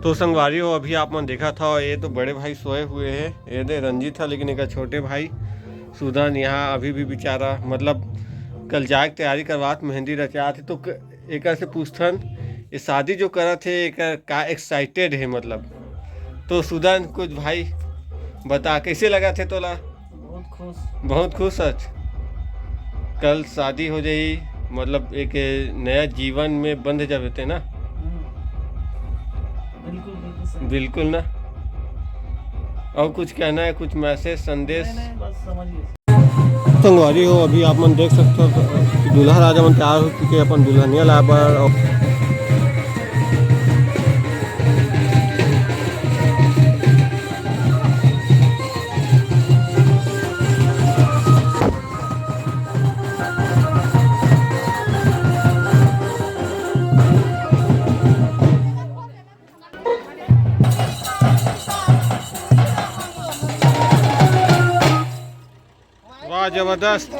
तो संगवारियों अभी आप मन देखा था, ये तो बड़े भाई सोए हुए हैं। ये दे रंजीत था, लेकिन एक छोटे भाई सुदन यहाँ अभी भी बेचारा मतलब कल जाए तैयारी करवात मेहंदी रचा थे। तो एक से पूछथन ये शादी जो करा थे एक का एक्साइटेड है मतलब। तो सुदन कुछ भाई बता कैसे लगा थे तोला? बहुत खुश सच। कल शादी हो जाई मतलब एक नया जीवन में बंध जाते ना। बिल्कुल ना। और कुछ कहना है, कुछ मैसेज संदेश? संगवारी हो अभी आप मन देख सकते हो दूल्हा राजा मन तैयार हो चुके अपन दुल्हनिया ला पर। वाह जबरदस्त।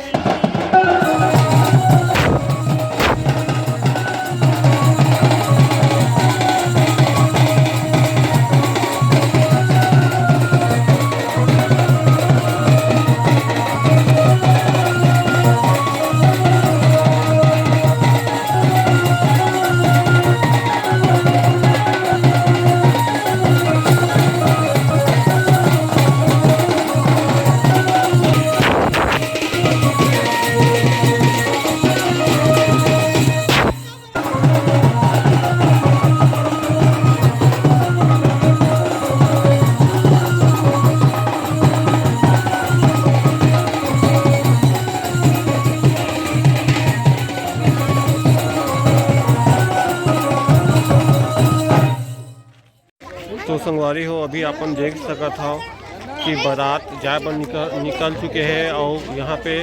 तो संगवारी हो अभी अपन देख सकत हो कि बारात जाए पर निकल चुके हैं और यहाँ पे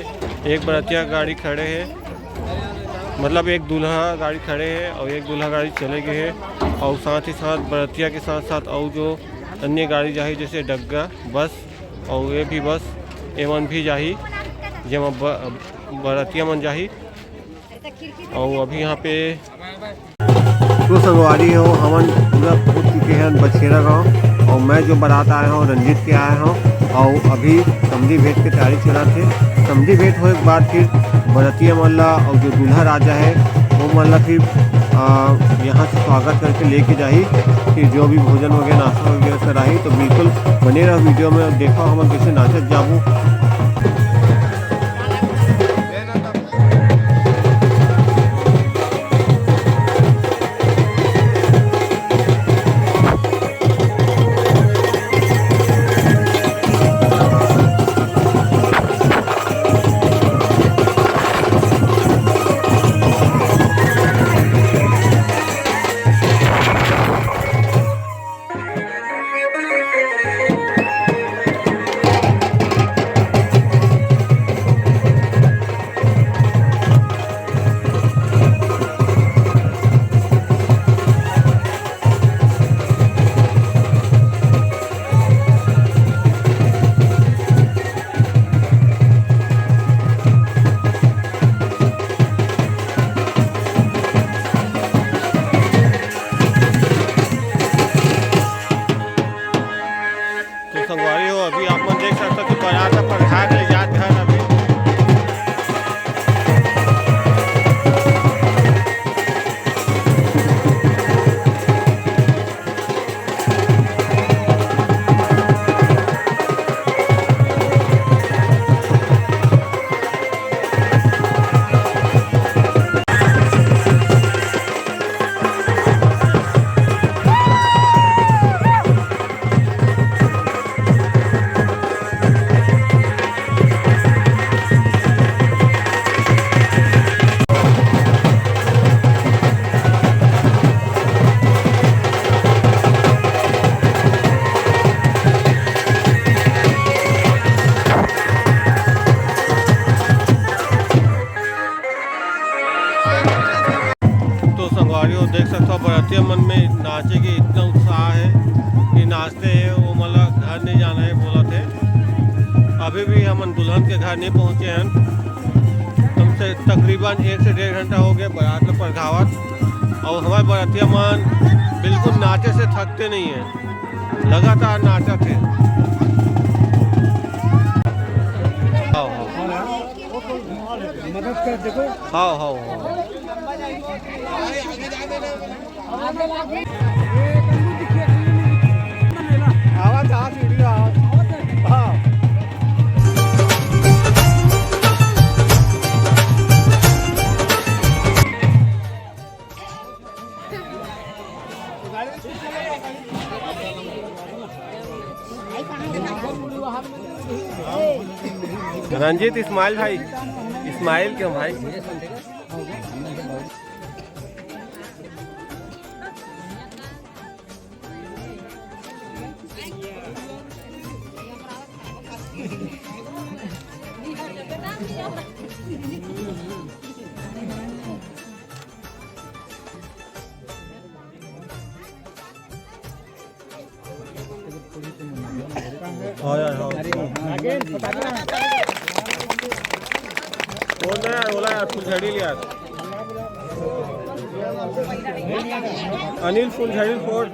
एक बरातिया गाड़ी खड़े हैं, मतलब एक दूल्हा गाड़ी खड़े हैं और एक दूल्हा गाड़ी चले गए हैं। और साथ ही साथ बरातिया के साथ साथ और जो अन्य गाड़ी जाही जैसे डग्गा बस और ये भी बस एवन भी जाही जब बरातिया मन जाही। और अभी यहाँ पे तो संगवारी हो हमन पूरा पहुँच चुके हैं बछेरा गाँव। और मैं जो बारात आया हूँ रंजीत के आया हूँ और अभी समधी भेंट की तैयारी चला थे। समधी भेंट होने के बाद फिर बरातिया मल्ला और जो दूल्हा राजा है वो मल्ला फिर यहाँ से स्वागत करके लेके जाही। फिर जो भी भोजन वगैरह नाश्ता वगैरह कराही। तो बिल्कुल बने रहो वीडियो में, देखो हम कैसे नाचत जाबू। अभी आप लोग देख सकते हो कि बारात पर घाट ले जाते हैं अभी। देख सकते हो बरातिया मन में नाचे के इतना उत्साह है कि नाचते हैं वो मतलब घर नहीं जाना है बोला थे। अभी भी हम दुल्हन के घर नहीं पहुँचे हैं। हमसे तकरीबन 1 से 1.5 घंटा हो गया बारात में परघावत, और हमारे बरातिया मान बिल्कुल नाचे से थकते नहीं हैं, लगातार नाचा थे। मदद कर देखो। हाँ हाँ आवाज आ सीढ़ी आवाज। हाँ रंजीत इस्माइल भाई, इस्माइल क्यों भाई? फुलझड़ी लिया अनिल फुलझड़ी फोड़।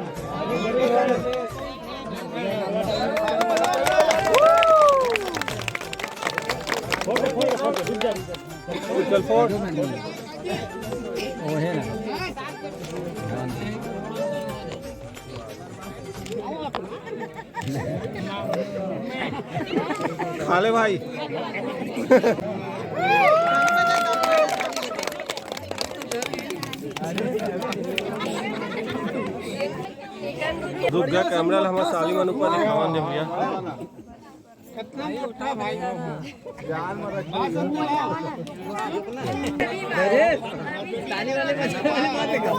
चल फोड़ वो है ना। खा ले भाई। रुक गया कैमरा हमारा सालिमन ऊपर दिखावन दे भैया। कितना उठा भाई जान में रख अरे ताली वाले बच्चे वाले बात देखो।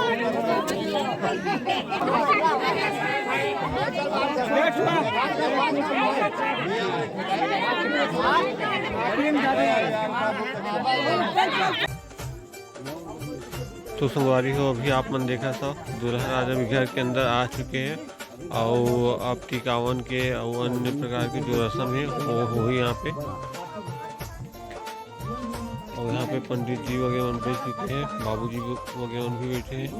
तो संगवारी हो अभी आप मन देखा था दुल्हन आदमी घर के अंदर आ चुके हैं, और अब टिकावन के और अन्य प्रकार की जो रस्म है वो हो यहाँ पे। और यहाँ पे पंडित जी वगैरह बैठ चुके हैं, बाबूजी वगैरह भी बैठे हैं।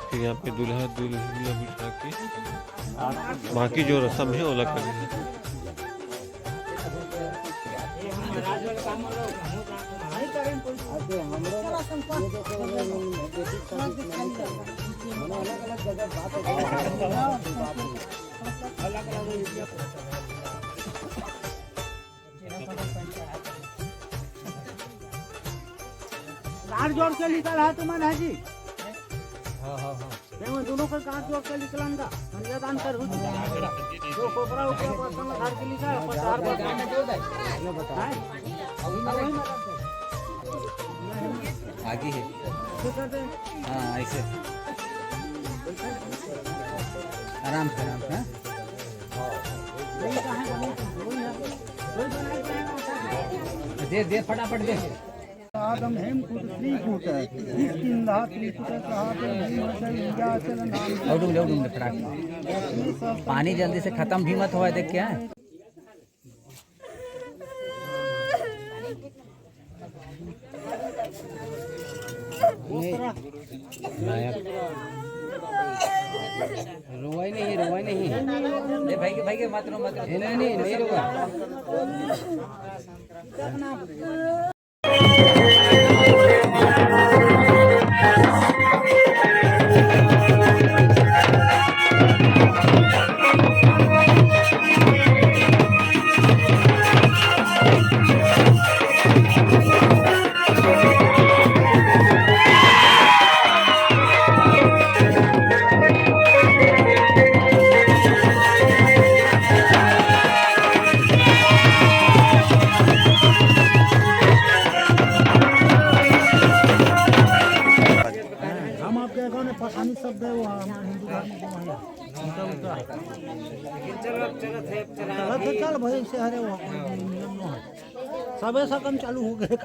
फिर यहाँ पे दूल्हा दुल्हन बिठा के बाकी जो रस्म है वो अलग कर रहे हैं। काट जोड़ के निकला है तुम्हारे हाजी। हाँ हाँ हाँ दोनों का काट जोड़ के निकलांगा दान कर जो कोपरा ऊपर पर काट के निकाल 50 बताए आगे है। हाँ ऐसे आराम से दे दे फटाफट दे। आदम हेम कुत्री कूट किंदा त्रिकुट पानी जल्दी से खत्म भी मत हुआ देख क्या है। रोवाई नहीं भाई के मत नहीं रोवा। पठानी शब्द है वो हिंदू धर्म में चल भाई से हरे वो नियम न है सबे सकम चालू हो गए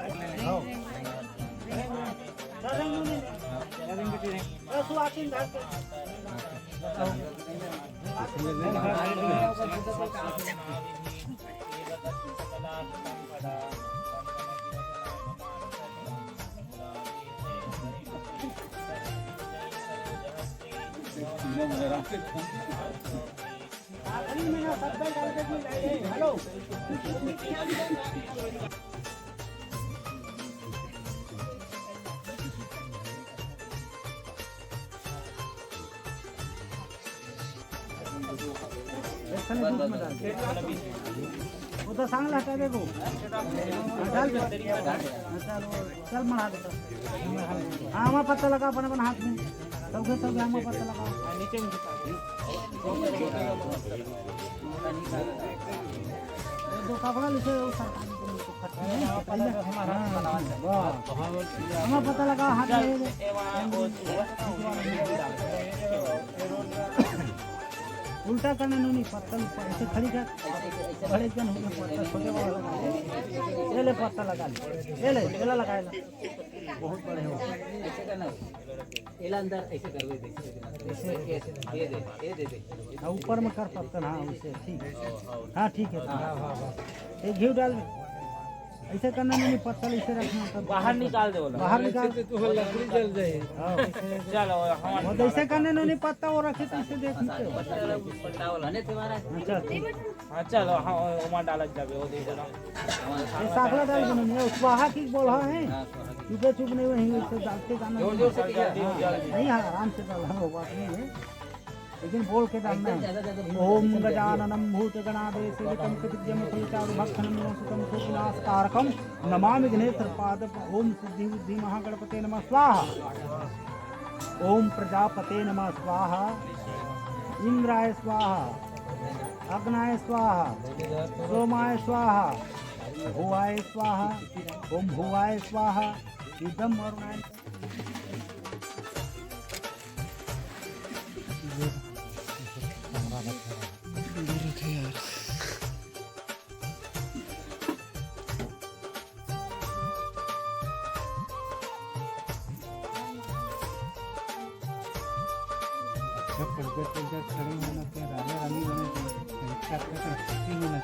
आखिरी में ना सब डाल के हेलो उधर सांग हटा दे को डाल चल मरा दे हाँ हमारा पत्ता लगा अपने अपन हाथ में सब हमारा पत्ता लगा नीचे में दो कपड़ा लिखे हमारा पता लगा हाथ में उल्टा करना नहीं पत्ता ऐसे खड़ी कर खड़े जन हो पत्ता छोटे वाला लगा ले पत्ता लगा ले ले लगा बहुत बड़े हो ऐसे करना एला अंदर ऐसे कर दे ऐसे दे दे ऊपर में कर पत्ता हाँ वैसे ठीक है हाँ ठीक है एक घी डाल ऐसे करना नहीं पत्तल ऐसे रखना तब बाहर निकाल दे बोला बाहर निकाल दे तो लकड़ी जल जाए चलो हम ऐसे करने नहीं पत्ता वो रखे तो इसे देख नीचे पत्ता वाला नहीं तुम्हारा हां चलो हां ओमा डाल जाबे वो दे देना ये साखला डाल देना उस बाहर की बोल है चुप नहीं वहीं से डालते जाना जोर से नहीं आराम से डालना वो बात नहीं है लेकिन बोल के डालना है ओम गजाननम भूतगणादेशम भक्षणम सुतम सुनास्कारकम नमामि गणेशपाद ओम सिद्धि बुद्धि महागणपते नमः स्वाहा ओम प्रजापते नमः स्वाहा इंद्राय स्वाहा अग्नाय स्वाहा सोमाय स्वाहा भुवाय स्वाहा ओम भुवाय स्वाहा इदम वरुणाय खड़े होना चाहिए राजा रानी होना चाहिए होना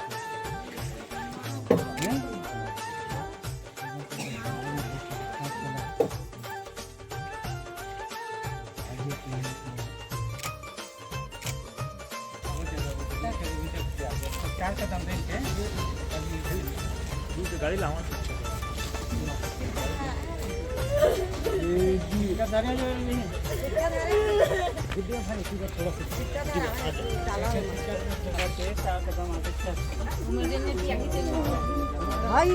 चार कदम देंगे गाड़ी लावा भाई